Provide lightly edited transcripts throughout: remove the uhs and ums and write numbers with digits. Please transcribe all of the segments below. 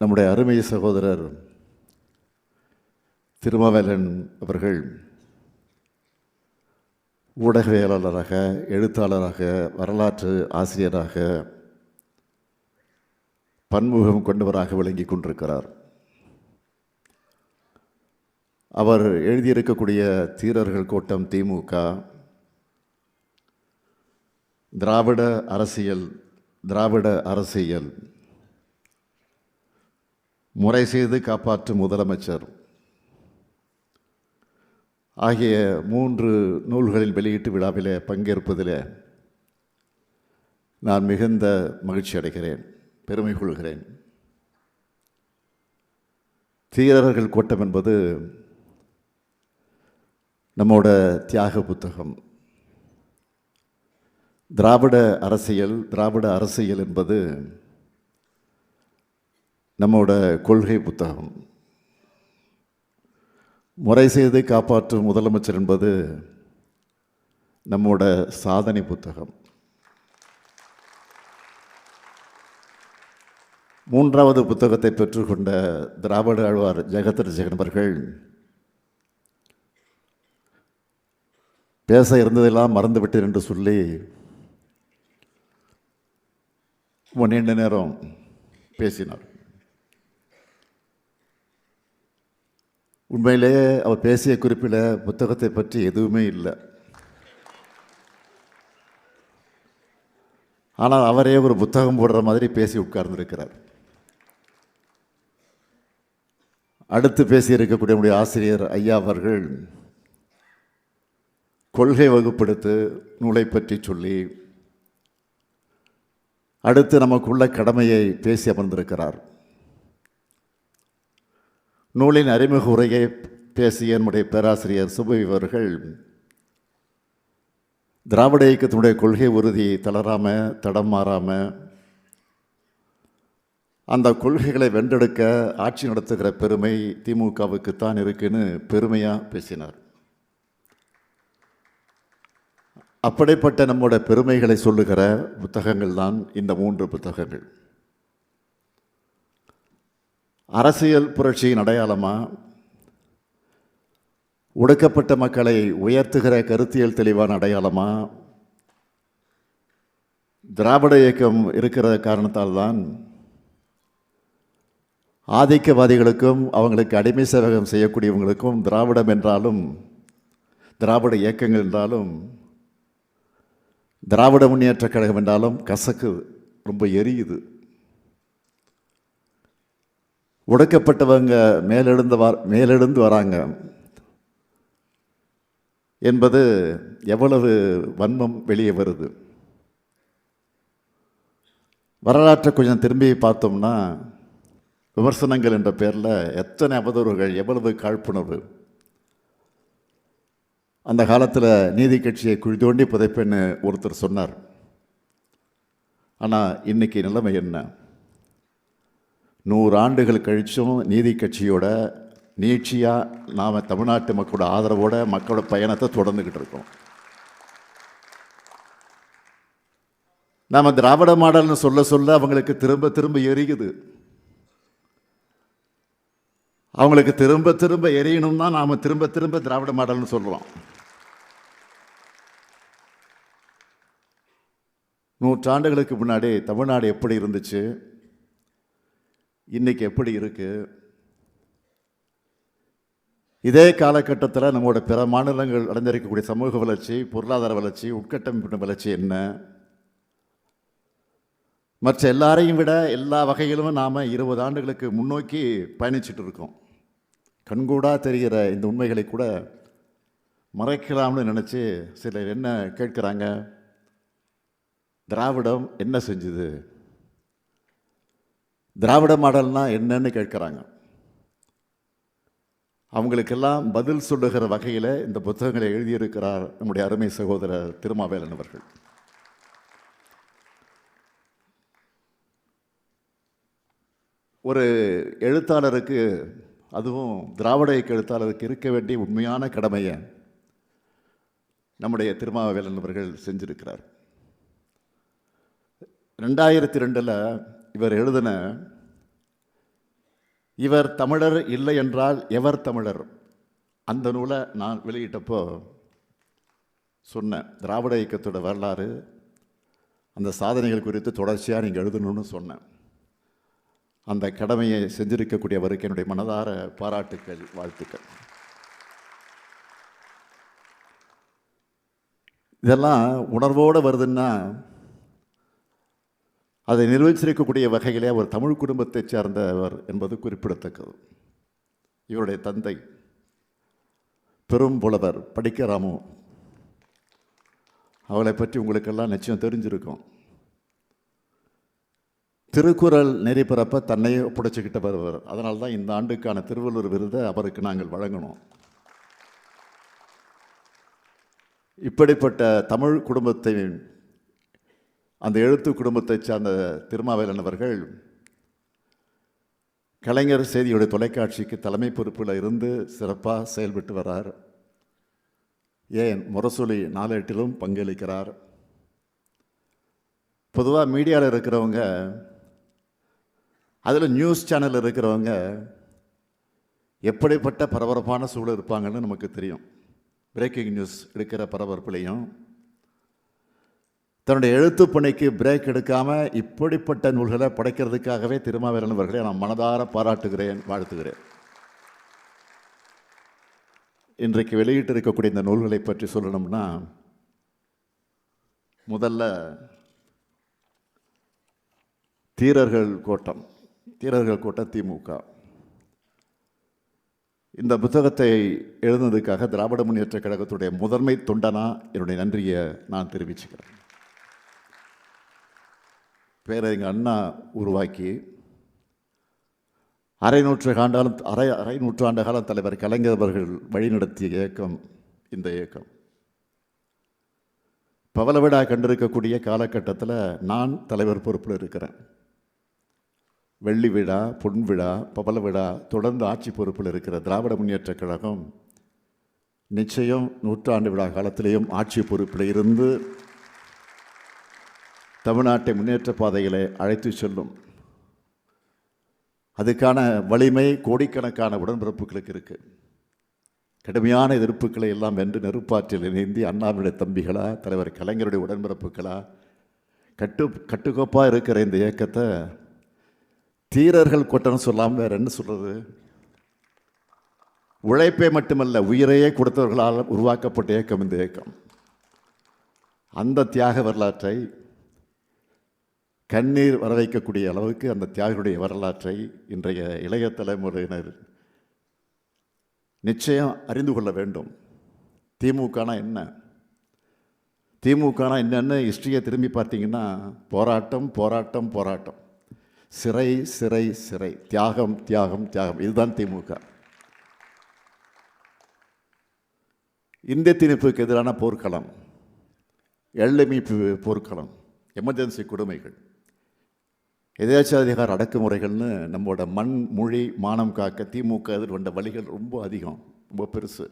நம்முடைய அருமை சகோதரர் திருமாவேலன் அவர்கள் ஊடகவியலாளராக, எழுத்தாளராக, வரலாற்று ஆசிரியராக, பன்முகம் கொண்டவராக விளங்கி கொண்டிருக்கிறார். அவர் எழுதியிருக்கக்கூடிய தீரர்கள் கூட்டம் திமுக, திராவிட அரசியல், முறை செய்து காப்பாற்றும் முதலமைச்சர் ஆகிய 3 நூல்களின் வெளியீட்டு விழாவிலே பங்கேற்பதில் நான் மிகுந்த மகிழ்ச்சி அடைகிறேன், பெருமை கொள்கிறேன். தீரர்கள் கூட்டம் என்பது நம்மோட தியாக புத்தகம். திராவிட அரசியல் என்பது நம்மோட கொள்கை புத்தகம். முறை செய்து காப்பாற்றும் முதலமைச்சர் என்பது நம்மோட சாதனை புத்தகம். 3வது புத்தகத்தை பெற்றுக்கொண்ட திராவிட ஆழ்வார் ஜெகத்ரட்சகன் அவர்கள் பேச இருந்ததெல்லாம் மறந்துவிட்டேன் என்று சொல்லி நீண்ட நேரம் பேசினார். உண்மையிலேயே அவர் பேசிய குறிப்பில் புத்தகத்தை பற்றி எதுவுமே இல்லை. ஆனால் அவரே ஒரு புத்தகம் போடுற மாதிரி பேசி உட்கார்ந்துருக்கிறார். அடுத்து பேசியிருக்கக்கூடிய நம்முடைய ஆசிரியர் ஐயா அவர்கள் கொள்கை வகுப்படுத்து நூலை பற்றி சொல்லி அடுத்து நமக்குள்ள கடமையை பேசி அமர்ந்திருக்கிறார். நூலின் அறிமுக உரையை பேசிய நம்முடைய பேராசிரியர் சுபவி அவர்கள் திராவிட இயக்கத்தினுடைய கொள்கை உறுதி தளராமல் தடம் மாறாமல் அந்த கொள்கைகளை வென்றெடுக்க ஆட்சி நடத்துகிற பெருமை திமுகவுக்குத்தான் இருக்குன்னு பெருமையாக பேசினார். அப்படிப்பட்ட நம்மோட பெருமைகளை சொல்லுகிற புத்தகங்கள் தான் இந்த 3 புத்தகங்கள். அரசியல் புரட்சியின் அடையாளமா, ஒடுக்கப்பட்ட மக்களை உயர்த்துகிற கருத்தியல் தெளிவான அடையாளமா, திராவிட இயக்கம் இருக்கிற காரணத்தால் தான் ஆதிக்கவாதிகளுக்கும் அவங்களுக்கு அடிமை சேவகம் செய்யக்கூடியவங்களுக்கும் திராவிடம் என்றாலும், திராவிட இயக்கங்கள் என்றாலும், திராவிட முன்னேற்ற கழகம் என்றாலும் கசக்கு ரொம்ப எரியுது. ஒடுக்கப்பட்டவங்க மேலெழுந்து வராங்க என்பது எவ்வளவு வன்மம் வெளியே வருது. வரலாற்றை கொஞ்சம் திரும்பி பார்த்தோம்னா விமர்சனங்கள் என்ற பேரில் எத்தனை அவதூறுகள், எவ்வளவு காழ்ப்புணர்வு. அந்த காலத்தில் நீதி கட்சியை குழி தோண்டி புதைப்பேன்னு ஒருத்தர் சொன்னார். ஆனால் இன்னைக்கு நிலைமை என்ன? 100 ஆண்டுகள் கழிச்சும் நீதி கட்சியோட நீட்சியாக நாம் தமிழ்நாட்டு மக்களோட ஆதரவோட மக்களோட பயணத்தை தொடர்ந்துக்கிட்டு இருக்கோம். நாம் திராவிட மாடல்னு சொல்ல அவங்களுக்கு திரும்ப திரும்ப எரியுது. அவங்களுக்கு திரும்ப திரும்ப எரியணும் தான் நாம் திரும்ப திரும்ப திராவிட மாடல்னு சொல்கிறோம். 100 ஆண்டுகளுக்கு முன்னாடி தமிழ்நாடு எப்படி இருந்துச்சு, இன்னைக்கு எப்படி இருக்கு? இதே காலகட்டத்தில் நம்மளோட பிற மாநிலங்கள் அடைந்திருக்கக்கூடிய சமூக வளர்ச்சி, பொருளாதார வளர்ச்சி, உட்கட்டமைப்பு வளர்ச்சி என்ன? மற்ற எல்லாரையும் விட எல்லா வகையிலும் நாம் 20 ஆண்டுகளுக்கு முன்னோக்கி பயணிச்சுட்டு இருக்கோம். கண்கூடா தெரிகிற இந்த உண்மைகளை கூட மறைக்கலாம்னு நினச்சி சிலர் என்ன கேட்குறாங்க, திராவிடம் என்ன செஞ்சுது, திராவிட மாடல்னா என்னன்னு கேட்குறாங்க. அவங்களுக்கெல்லாம் பதில் சொல்லுகிற வகையில் இந்த புத்தகங்களை எழுதியிருக்கிறார் நம்முடைய அருமை சகோதரர் திருமாவேலன் அவர்கள். ஒரு எழுத்தாளருக்கு, அதுவும் திராவிட இயக்க எழுத்தாளருக்கு இருக்க வேண்டிய உண்மையான கடமையை நம்முடைய திருமாவேலன் அவர்கள் செஞ்சிருக்கிறார். 2002 இவர் எழுதின இவர் தமிழர் இல்லை என்றால் எவர் தமிழர் அந்த நூலை நான் வெளியிட்டப்போ சொன்னேன், திராவிட இயக்கத்தோட வரலாறு, அந்த சாதனைகள் குறித்து தொடர்ச்சியாக நீங்கள் எழுதணும்னு சொன்னேன். அந்த கடமையை செஞ்சிருக்கக்கூடியவருக்கு என்னுடைய மனதார பாராட்டுக்கள், வாழ்த்துக்கள். இதெல்லாம் உணர்வோடு வருதுன்னா அதை நிர்வகிச்சிருக்கக்கூடிய வகையிலே அவர் தமிழ் குடும்பத்தைச் சேர்ந்தவர் என்பது குறிப்பிடத்தக்கது. இவருடைய தந்தை பெரும் புலவர் படிக்கராமு, அவளை பற்றி உங்களுக்கெல்லாம் நிச்சயம் தெரிஞ்சிருக்கும். திருக்குறள் நெறி பிறப்ப தன்னையே ஒப்படைச்சிக்கிட்ட வருவர். அதனால தான் இந்த ஆண்டுக்கான திருவள்ளுவர் விருதை அவருக்கு நாங்கள் வழங்கணும். இப்படிப்பட்ட தமிழ் குடும்பத்தை, அந்த எழுத்து குடும்பத்தை சார்ந்த திருமாவேலன் அவர்கள் கலைஞர் செய்தியுடைய தொலைக்காட்சிக்கு தலைமை பொறுப்பில் இருந்து சிறப்பாக செயல்பட்டு வரார். ஏன் முரசொலி 4/8 பங்களிக்கிறார். பொதுவாக மீடியாவில் இருக்கிறவங்க, அதில் நியூஸ் சேனல் இருக்கிறவங்க எப்படிப்பட்ட பரபரப்பான சூழல் இருப்பாங்கன்னு நமக்கு தெரியும். பிரேக்கிங் நியூஸ் எடுக்கிற பரபரப்புலையும் தன்னுடைய எழுத்து பணிக்கு பிரேக் எடுக்காமல் இப்படிப்பட்ட நூல்களை படைக்கிறதுக்காகவே திருமாவேலன் அவர்களை நான் மனதார பாராட்டுகிறேன், வாழ்த்துகிறேன். இன்றைக்கு வெளியிட்டு இருக்கக்கூடிய இந்த நூல்களை பற்றி சொல்லணும்னா, முதல்ல தீரர்கள் கோட்டம் திமுக. இந்த புத்தகத்தை எழுதுனதுக்காக திராவிட முன்னேற்ற கழகத்துடைய முதன்மை தொண்டனா என்னுடைய நன்றியை நான் தெரிவிச்சுக்கிறேன். பேரை எங்கள் அண்ணா உருவாக்கி அரை நூற்றாண்டு காலம் தலைவர் கலைஞர் அவர்கள் வழிநடத்திய இயக்கம் இந்த இயக்கம். பவள விழா கண்டிருக்கக்கூடிய காலகட்டத்தில் நான் தலைவர் பொறுப்பில் இருக்கிறேன். வெள்ளி விழா, பொன் விழா, பவள விழா தொடர்ந்து ஆட்சி பொறுப்பில் இருக்கிற திராவிட முன்னேற்ற கழகம் நிச்சயம் 100ஆண்டு விழா காலத்திலேயும் ஆட்சி பொறுப்பில் இருந்து தமிழ்நாட்டை முன்னேற்ற பாதைகளை அழைத்து செல்லும். அதுக்கான வலிமை கோடிக்கணக்கான உடன்பிறப்புகளுக்கு இருக்குது. கடுமையான எதிர்ப்புகளை எல்லாம் வென்று நெருப்பாற்றில் இணைந்தி அண்ணாவுடைய தம்பிகளா, தலைவர் கலைஞருடைய உடன்பிறப்புகளா, கட்டுக்கோப்பாக இருக்கிற இந்த இயக்கத்தை தீரர்கள் கூட்டம்னு சொல்லாமல் வேறு என்ன சொல்கிறது? உழைப்பே மட்டுமல்ல, உயிரையே கொடுத்தவர்களால் உருவாக்கப்பட்ட இயக்கம் இந்த இயக்கம். அந்த தியாக வரலாற்றை கண்ணீர் வர வைக்கக்கூடிய அளவுக்கு அந்த தியாகியுடைய வரலாற்றை இன்றைய இளைய தலைமுறையினர் நிச்சயம் அறிந்து கொள்ள வேண்டும். திமுகனா என்ன, திமுகனா என்னன்னு ஹிஸ்ட்ரியை திரும்பி பார்த்தீங்கன்னா, போராட்டம் போராட்டம் போராட்டம், சிறை சிறை சிறை, தியாகம் தியாகம் தியாகம், இதுதான் திமுக. இந்திய திணிப்புக்கு எதிரான போர்க்களம், எல்லைமீட்பு போர்க்களம், எமர்ஜென்சி கொடுமைகள், எதேச்சாதிகார அடக்குமுறைகள்னு நம்மளோட மண் மொழி மானம் காக்க திமுக எதிர்கொண்ட வழிகள் ரொம்ப அதிகம், ரொம்ப பெருசு.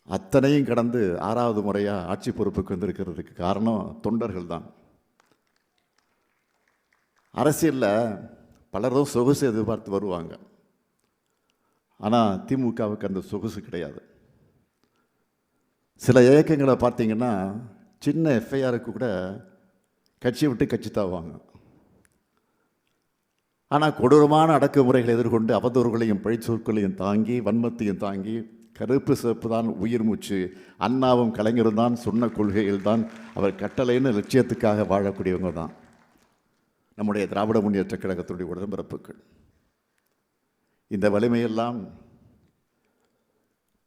அத்தனையும் கடந்து 6வது முறையாக ஆட்சி பொறுப்புக்கு வந்திருக்கிறதுக்கு காரணம் தொண்டர்கள் தான். அரசியலில் பலரும் சொகுசு எதிர்பார்த்து வருவாங்க. ஆனால் திமுகவுக்கு அந்த சொகுசு கிடையாது. சில இயக்கங்களை பார்த்தீங்கன்னா சின்ன எஃப்ஐஆருக்கு கூட கட்சி விட்டு கட்சி தாவாங்க. ஆனால் கொடூரமான அடக்குமுறைகளை எதிர்கொண்டு அவதூறுகளையும் பழிச்சொற்களையும் தாங்கி வன்மத்தையும் தாங்கி கருப்பு சிவப்பு தான் உயிர் மூச்சு, அண்ணாவும் கலைஞரும் தான் சொன்ன கொள்கைகள் தான் அவர் கட்டளைன்னு லட்சியத்துக்காக வாழக்கூடியவங்க தான் நம்முடைய திராவிட முன்னேற்ற கழகத்துடைய உடன்பிறப்புகள். இந்த வலிமையெல்லாம்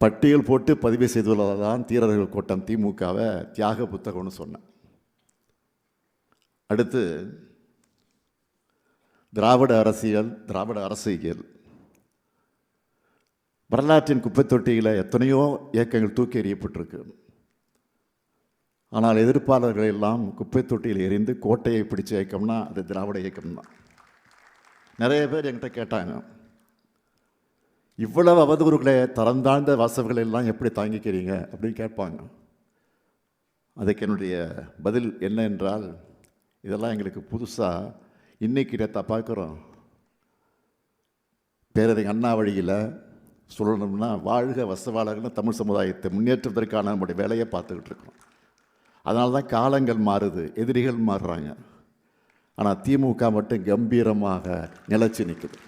பட்டியல் போட்டு பதிவு செய்துள்ளதால் தான் தீரர்கள் கூட்டம் திமுகவை தியாக புத்தகம்னு சொன்னேன். அடுத்து திராவிட அரசியல் வரலாற்றின் குப்பை தொட்டியில் எத்தனையோ இயக்கங்கள் தூக்கி எறியப்பட்டிருக்கு. ஆனால் எதிர்ப்பாளர்கள் எல்லாம் குப்பை தொட்டியில் எறிந்து கோட்டையை பிடிச்ச இயக்கம்னா அது திராவிட இயக்கம்தான். நிறைய பேர் என்கிட்ட கேட்டாங்க, இவ்வளவு அவதூறுகளை தரந்தாழ்ந்த வாசகங்களை எல்லாம் எப்படி தாங்கிக்கிறீங்க அப்படின்னு கேட்பாங்க. அதுக்கு என்னுடைய பதில் என்ன என்றால், இதெல்லாம் எங்களுக்கு புதுசாக இன்றைக்கி நேற்று பார்க்குறோம். பேரறிஞர் அண்ணா வழியில் சொல்லணும்னா வாழ்க வசவாளர்கள்னு தமிழ் சமுதாயத்தை முன்னேற்றத்திற்கான நம்முடைய வேலையை பார்த்துக்கிட்டு இருக்கோம். அதனால தான் காலங்கள் மாறுது, எதிரிகள் மாறுறாங்க. ஆனால் திமுக மட்டும் கம்பீரமாக நிலைச்சு நிற்குது.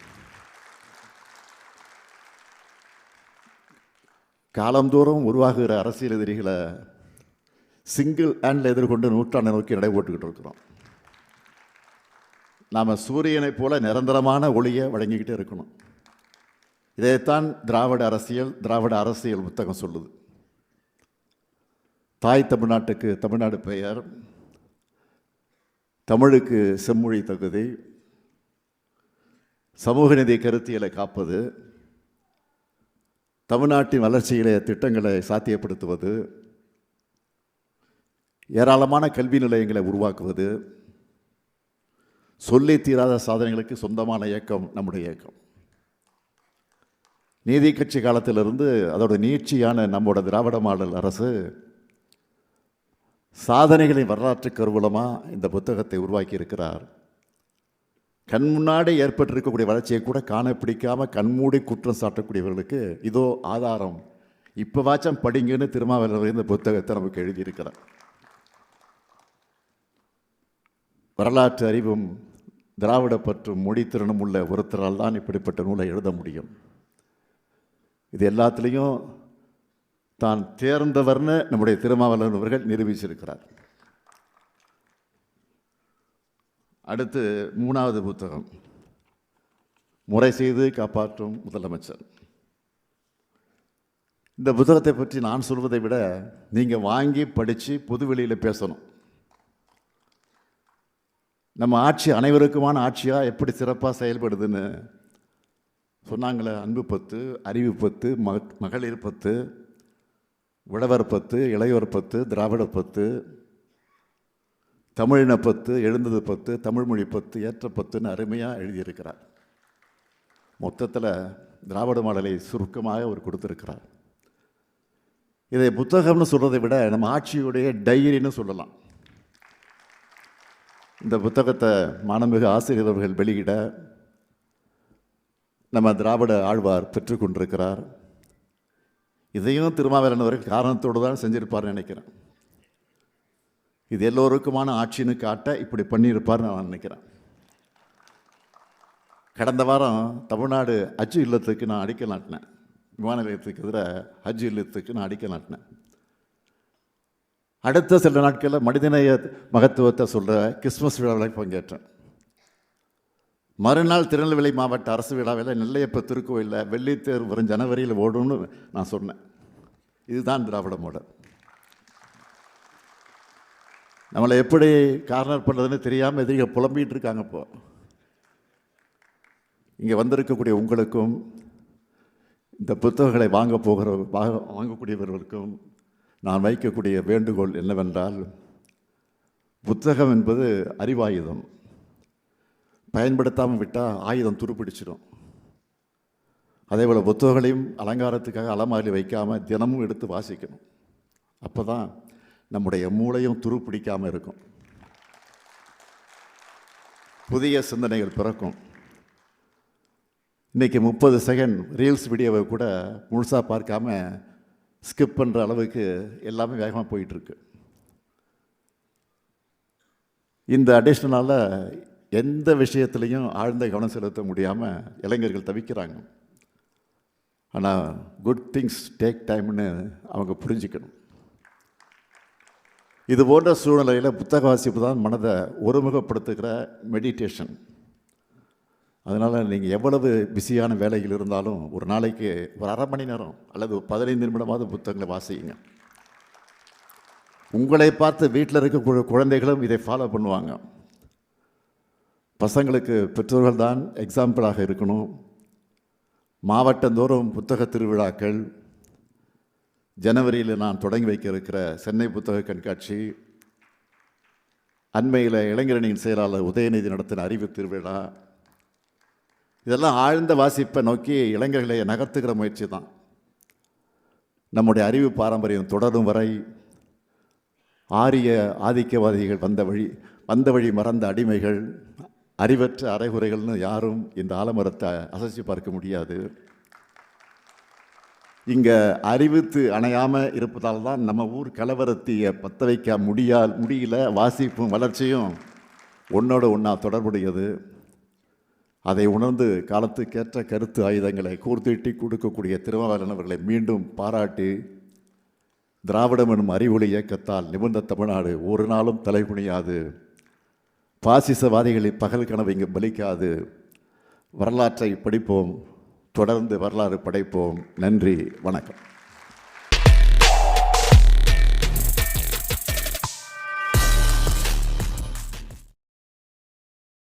காலந்தோறும் உருவாகுகிற அரசியல் எதிரிகளை சிங்கிள் ஹேண்டில் எதிர்கொண்டு நூற்றாண்டை நோக்கி நடைபோட்டுக்கிட்டு இருக்கிறோம். நாம் சூரியனைப் போல நிரந்தரமான ஒளியை வழங்கிக்கிட்டே இருக்கணும். இதைத்தான் திராவிட அரசியல் புத்தகம் சொல்லுது. தாய் தமிழ்நாட்டுக்கு தமிழ்நாடு பெயர், தமிழுக்கு செம்மொழி தகுதி, சமூக நீதி கருத்தியலை காப்பது, தமிழ்நாட்டின் வளர்ச்சியிலே திட்டங்களை சாத்தியப்படுத்துவது, ஏராளமான கல்வி நிலையங்களை உருவாக்குவது, சொல்லி தீராத சாதனைகளுக்கு சொந்தமான இயக்கம் நம்முடைய இயக்கம். நீதி கட்சி காலத்திலிருந்து அதோட நீட்சியான நம்மோட திராவிட மாடல் அரசு சாதனைகளின் வரலாற்று கருவூலமாக இந்த புத்தகத்தை உருவாக்கி இருக்கிறார். கண் முன்னாடி ஏற்பட்டிருக்கக்கூடிய வளர்ச்சியை கூட காண பிடிக்காமல் கண்மூடி குற்றம் சாட்டக்கூடியவர்களுக்கு இதோ ஆதாரம், இப்போவாச்சும் படிங்கன்னு திருமாவளவன் இந்த புத்தகத்தை நமக்கு எழுதியிருக்கிறார். வரலாற்று அறிவும் திராவிட பற்றும் மொழித்திறனும் உள்ள ஒருத்தரால் தான் இப்படிப்பட்ட நூலை எழுத முடியும். இது எல்லாத்துலேயும் தான் தேர்ந்தவர்னு நம்முடைய திருமாவளவன் அவர்கள் நிரூபிச்சிருக்கிறார். அடுத்து 3வது புத்தகம், முறை செய்து காப்பாற்றும் முதலமைச்சர். இந்த புத்தகத்தை பற்றி நான் சொல்வதை விட நீங்கள் வாங்கி படித்து பொதுவெளியில் பேசணும். நம்ம ஆட்சி அனைவருக்குமான ஆட்சியாக எப்படி சிறப்பாக செயல்படுதுன்னு சொன்னாங்களே. அன்பு பத்து, அறிவு பத்து, மகளிர் பத்து, உழவர் பத்து, இளையோர் பத்து, திராவிட பத்து, தமிழின பத்து, எழுந்தது பத்து, தமிழ்மொழி பத்து, ஏற்ற பத்துன்னு அருமையாக எழுதியிருக்கிறார். மொத்தத்தில் திராவிட மாடலை சுருக்கமாக அவர் கொடுத்துருக்கிறார். இதை புத்தகம்னு சொல்கிறதை விட நம்ம ஆட்சியுடைய டைரின்னு சொல்லலாம். இந்த புத்தகத்தை மாண்புமிகு ஆசிரியர் அவர்கள் வெளியிட நம்ம திராவிட ஆழ்வார் பெற்றுக்கொண்டிருக்கிறார். இதையும் திருமாவளவன் அவர்கள் காரணத்தோடு தான் செஞ்சிருப்பார்னு நினைக்கிறேன். இது எல்லோருக்குமான ஆட்சின்னு காட்ட இப்படி பண்ணியிருப்பார்னு நான் நினைக்கிறேன். கடந்த வாரம் தமிழ்நாடு ஹஜ் இல்லத்துக்கு நான் அடிக்கல் நாட்டினேன். விமான நிலையத்துக்கு எதிராக ஹஜ் இல்லத்துக்கு நான் அடிக்கல் நாட்டினேன். அடுத்த சில நாட்களில் மனிதநேய மகத்துவத்தை சொல்கிற கிறிஸ்மஸ் விழாவில் பங்கேற்றேன். மறுநாள் திருநெல்வேலி மாவட்ட அரசு விழாவில் நெல்லையப்ப திருக்கோயிலில் வெள்ளித்தேர் வரும் ஜனவரியில் ஓடும்னு நான் சொன்னேன். இதுதான் திராவிட மாடல். நம்மளை எப்படி கார்னர் பண்ணுறதுன்னு தெரியாமல் எதிரிகள் புலம்பிகிட்டு இருக்காங்க. இப்போ இங்கே வந்திருக்கக்கூடிய உங்களுக்கும் இந்த புத்தகங்களை வாங்கக்கூடியவர்களுக்கும் நான் வைக்கக்கூடிய வேண்டுகோள் என்னவென்றால், புத்தகம் என்பது அறிவாயுதம். பயன்படுத்தாமல் விட்டால் ஆயுதம் துருப்பிடிச்சிடும். அதே போல் புத்தகங்களையும் அலங்காரத்துக்காக அலமாரியில் வைக்காமல் தினமும் எடுத்து வாசிக்கணும். அப்போ தான் நம்முடைய மூளையும் துருப்பிடிக்காமல் இருக்கும், புதிய சிந்தனைகள் பிறக்கும். இன்றைக்கி 30 செகண்ட் ரீல்ஸ் வீடியோவை கூட முழுசாக பார்க்காம ஸ்கிப் பண்ணுற அளவுக்கு எல்லாமே வேகமாக போயிட்டுருக்கு. இந்த அடிஷ்னலால் எந்த விஷயத்துலையும் ஆழ்ந்த கவனம் செலுத்த முடியாமல் இளைஞர்கள் தவிக்கிறாங்க. ஆனால் குட் திங்ஸ் டேக் டைம்னு அவங்க புரிஞ்சுக்கணும். இது போன்ற சூழ்நிலையில் புத்தக வாசிப்பு தான் மனதை ஒருமுகப்படுத்துகிற மெடிடேஷன். அதனால் நீங்கள் எவ்வளவு பிஸியான வேலைகள் இருந்தாலும் ஒரு நாளைக்கு ஒரு அரை மணி நேரம் அல்லது 15 நிமிடமாவது புத்தகங்களை வாசிங்க. உங்களை பார்த்து வீட்டில் இருக்கக்கூடிய குழந்தைகளும் இதை ஃபாலோ பண்ணுவாங்க. பசங்களுக்கு பெற்றோர்கள் தான் எக்ஸாம்பிளாக இருக்கணும். மாவட்டந்தோறும் புத்தக திருவிழாக்கள், ஜனவரியில் நான் தொடங்கி வைக்க இருக்கிற சென்னை புத்தக கண்காட்சி, அண்மையில் இளைஞரணியின் செயலாளர் உதயநிதி நடத்தின அறிவு திருவிழா, இதெல்லாம் ஆழ்ந்த வாசிப்பை நோக்கி இளைஞர்களை நகர்த்துகிற முயற்சி தான். நம்முடைய அறிவு பாரம்பரியம் தொடரும் வரை ஆரிய ஆதிக்கவாதிகள் வந்த வழி மறந்த அடிமைகள், அறிவற்ற அரைகுறைகள்னு யாரும் இந்த ஆலமரத்தை அசைச்சு பார்க்க முடியாது. இங்கே அறிவித்து அணையாமல் இருப்பதால் தான் நம்ம ஊர் கலவரத்தையை பற்ற வைக்க முடியல. வாசிப்பும் வளர்ச்சியும் ஒன்றோடு ஒன்றா தொடர்புடையது. அதை உணர்ந்து காலத்துக்கேற்ற கருத்து ஆயுதங்களை கூர்த்தீட்டி கொடுக்கக்கூடிய திருமாவளவன் அவர்களை மீண்டும் பாராட்டி, திராவிடம் எனும் அறிவொளி இயக்கத்தால் நிமிர்ந்த தமிழ்நாடு ஒரு நாளும் தலைகுனியாது, பாசிசவாதிகளின் பகல் கனவு இங்கு பலிக்காது. வரலாற்றை படிப்போம், தொடர்ந்து வரலாறு படைப்போம். நன்றி, வணக்கம்.